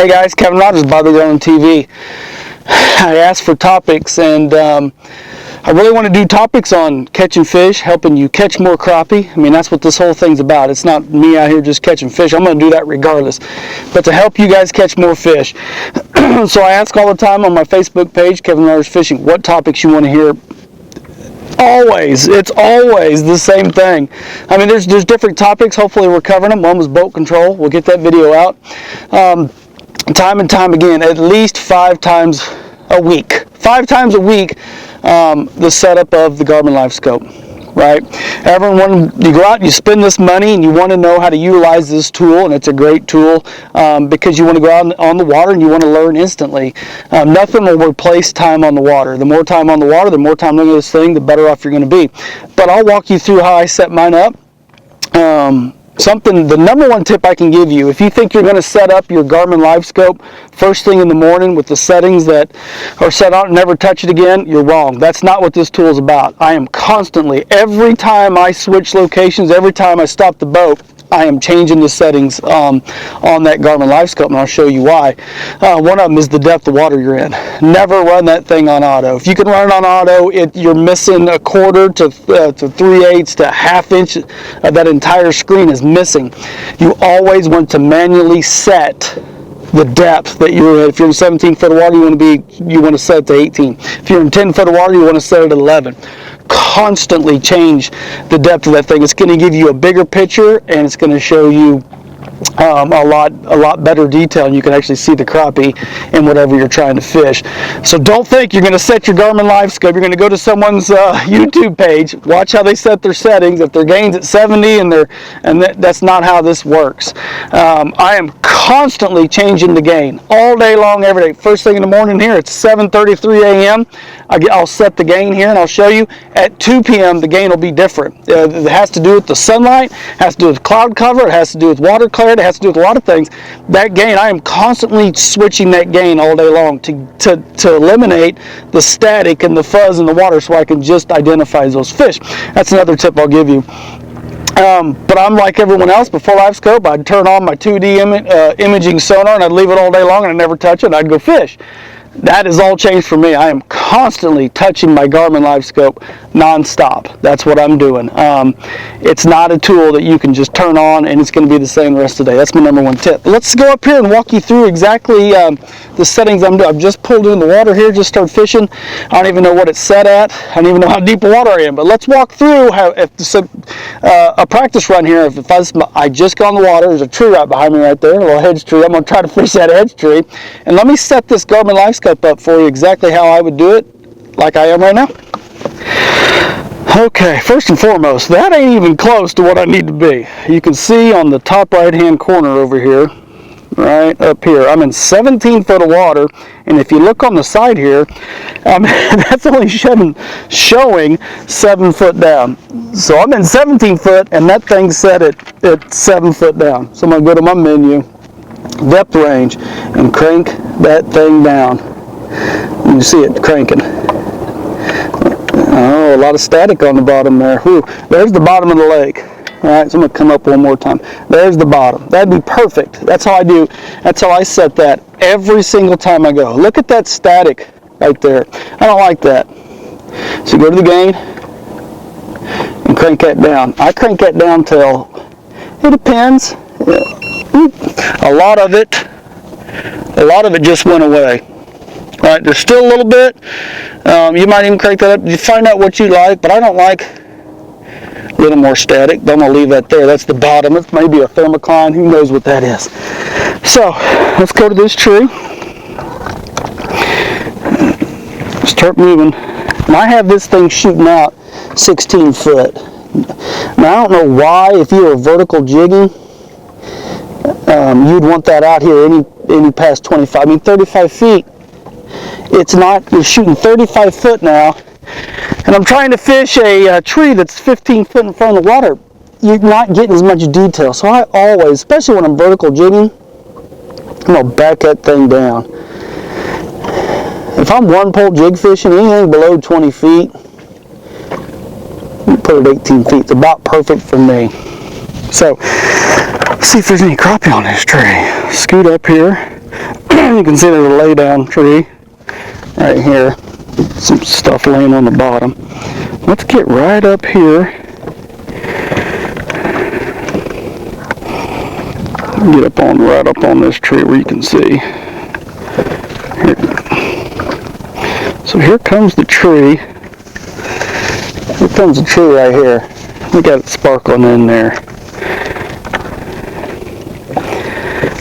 Hey guys, Kevin Rogers, Bobby Garland TV. I asked for topics, and I really want to do topics on catching fish, helping you catch more crappie. I mean, that's what this whole thing's about. It's not me out here just catching fish. I'm going to do that regardless. But to help you guys catch more fish. So I ask all the time on my Facebook page, Kevin Rogers Fishing, what topics you want to hear. It's always the same thing. I mean, there's different topics. Hopefully we're covering them. One was boat control. We'll get that video out. Time and time again, at least 5 times a week. 5 times a week, the setup of the Garmin Livescope, right? Everyone, you go out and you spend this money and you want to know how to utilize this tool, and it's a great tool because you want to go out on the water and you want to learn instantly. Nothing will replace time on the water. The more time on the water, the more time looking at this thing, the better off you're going to be. But I'll walk you through how I set mine up. The number one tip I can give you, if you think you're going to set up your Garmin Livescope first thing in the morning with the settings that are set on and never touch it again, you're wrong. That's not what this tool is about. I am constantly, every time I switch locations, every time I stop the boat, I am changing the settings on that Garmin Livescope, and I'll show you why. One of them is the depth of water you're in. Never run that thing on auto. If you can run it on auto, you're missing a quarter to 3/8 to half inch of that entire screen is missing. You always want to manually set the depth that you're in. If you're in 17 foot of water, you want to set it to 18. If you're in 10 foot of water, you want to set it at 11. Constantly change the depth of that thing. It's going to give you a bigger picture, and it's going to show you a lot better detail, and you can actually see the crappie in whatever you're trying to fish. So don't think you're going to set your Garmin Livescope. You're going to go to someone's YouTube page, watch how they set their settings. If their gain's at 70 that's not how this works. I am constantly changing the gain all day long, every day. First thing in the morning here, it's 7:33 a.m. I'll set the gain here, and I'll show you. At 2 p.m. the gain will be different. It has to do with the sunlight, it has to do with cloud cover, it has to do with water clarity, it has to do with a lot of things. That gain, I am constantly switching that gain all day long to eliminate the static and the fuzz in the water, so I can just identify those fish. That's another tip I'll give you. But I'm like everyone else. Before Livescope, I'd turn on my 2D imaging sonar, and I'd leave it all day long, and I'd never touch it, and I'd go fish. That has all changed for me. I am constantly touching my Garmin Livescope non-stop. That's what I'm doing. It's not a tool that you can just turn on and it's going to be the same the rest of the day. That's my number one tip. But let's go up here and walk you through exactly the settings I'm doing. I've just pulled in the water here, just started fishing. I don't even know what it's set at. I don't even know how deep the water I am. But let's walk through a practice run here. If I just got on the water, there's a tree right behind me right there, a little hedge tree. I'm going to try to fish that hedge tree. And let me set this Garmin Livescope up for you exactly how I would do it, like I am right now. Okay, first and foremost, that ain't even close to what I need to be. You can see on the top right hand corner over here, right up here, I'm in 17 foot of water, and if you look on the side here, that's only showing 7 foot down. So I'm in 17 foot, and that thing's set at 7 foot down. So I'm going to go to my menu, depth range, and crank that thing down. You see it cranking. Oh, a lot of static on the bottom there. Whew. There's the bottom of the lake. All right, so I'm going to come up one more time. There's the bottom. That'd be perfect. That's how I do. That's how I set that every single time I go. Look at that static right there. I don't like that. So go to the gain and crank that down. I crank that down till, it depends. A lot of it just went away. All right, there's still a little bit. You might even crank that up. You find out what you like, but I don't like a little more static. I'm going to leave that there. That's the bottom. It's maybe a thermocline. Who knows what that is? So let's go to this tree. Start moving. And I have this thing shooting out 16 foot. Now, I don't know why, if you were vertical jigging, you'd want that out here any past 25. I mean, 35 feet. It's not, you're shooting 35 foot now, and I'm trying to fish a tree that's 15 foot in front of the water. You're not getting as much detail. So I always, especially when I'm vertical jigging, I'm going to back that thing down. If I'm one pole jig fishing, anything below 20 feet, put it 18 feet. It's about perfect for me. So, let's see if there's any crappie on this tree. Scoot up here. You can see there's a lay down tree right here. Some stuff laying on the bottom. Let's get right up here. Get right up on this tree where you can see. So here comes the tree. Here comes the tree right here. We got it sparkling in there.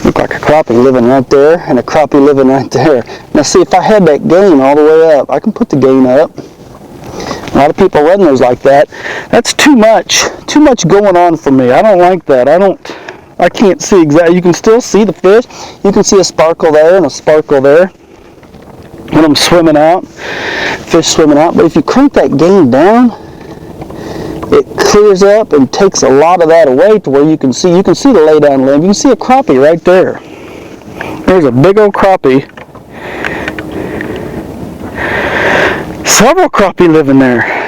Look like a crappie living right there and a crappie living right there. Now see, if I had that gain all the way up, I can put the gain up. A lot of people run those like that. That's too much going on for me. I don't like that. I can't see exactly. You can still see the fish. You can see a sparkle there and a sparkle there when I'm swimming out, fish swimming out. But if you crank that gain down, it clears up and takes a lot of that away to where you can see the lay down limb. You can see a crappie right there. There's a big old crappie. Several crappie living there.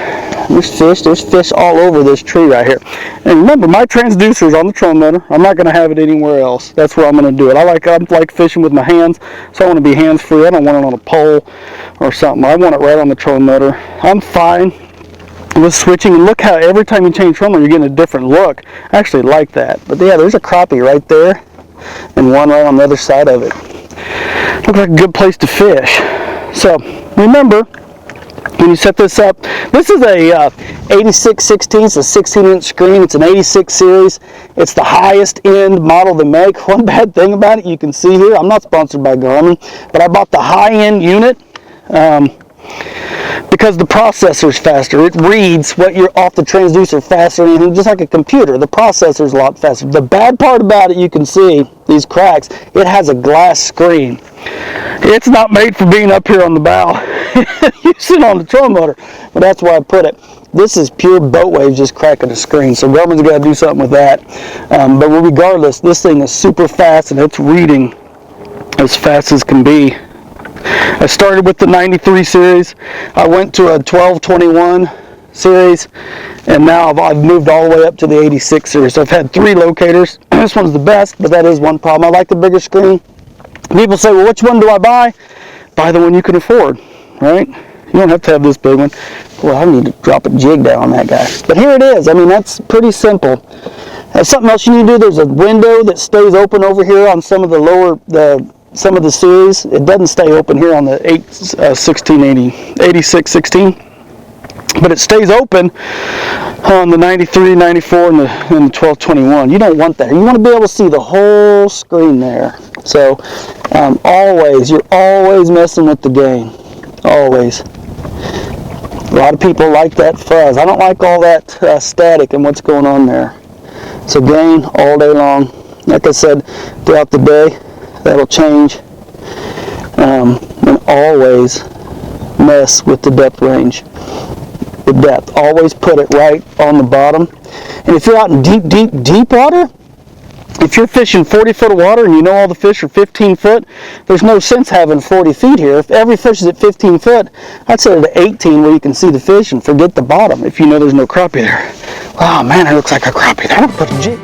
There's fish all over this tree right here. And remember, my transducer is on the trolling motor. I'm not going to have it anywhere else. That's where I'm going to do it. I like fishing with my hands, so I want to be hands free. I don't want it on a pole or something. I want it right on the trolling motor. I'm fine with switching, and look how every time you change trolling motor, you're getting a different look. I actually like that. But yeah, there's a crappie right there, and one right on the other side of it. Looks like a good place to fish. So remember, when you set this up, this is a 8616, it's a 16-inch screen. It's an 86 series. It's the highest end model they make. One bad thing about it, you can see here, I'm not sponsored by Garmin, but I bought the high-end unit because the processor's faster. It reads what you're off the transducer faster than anything, just like a computer. The processor's a lot faster. The bad part about it, you can see these cracks, it has a glass screen. It's not made for being up here on the bow. You sit on the trolling motor, but that's why I put it. This is pure boat waves just cracking the screen, so Garmin's got to do something with that. But regardless, this thing is super fast, and it's reading as fast as can be. I started with the 93 series. I went to a 1221 series, and now I've moved all the way up to the 86 series. So I've had 3 locators. This one's the best, but that is one problem. I like the bigger screen. People say, well, which one do I buy? Buy the one you can afford, right? You don't have to have this big one. Well, I need to drop a jig down on that guy. But here it is. I mean, that's pretty simple. Something else you need to do, there's a window that stays open over here on some of the some of the series. It doesn't stay open here on the 8616, but it stays open on the 93, 94, and the 1221. You don't want that. You want to be able to see the whole screen there. So you're always messing with the gain. Always. A lot of people like that fuzz. I don't like all that static and what's going on there. So gain all day long. Like I said, throughout the day, that'll change. And always mess with the depth range. The depth. Always put it right on the bottom. And if you're out in deep water, if you're fishing 40 foot of water and you know all the fish are 15 foot, there's no sense having 40 feet here. If every fish is at 15 foot, I'd set it at 18 where you can see the fish and forget the bottom if you know there's no crappie there. Oh man, it looks like a crappie there. I'm gonna put a jig.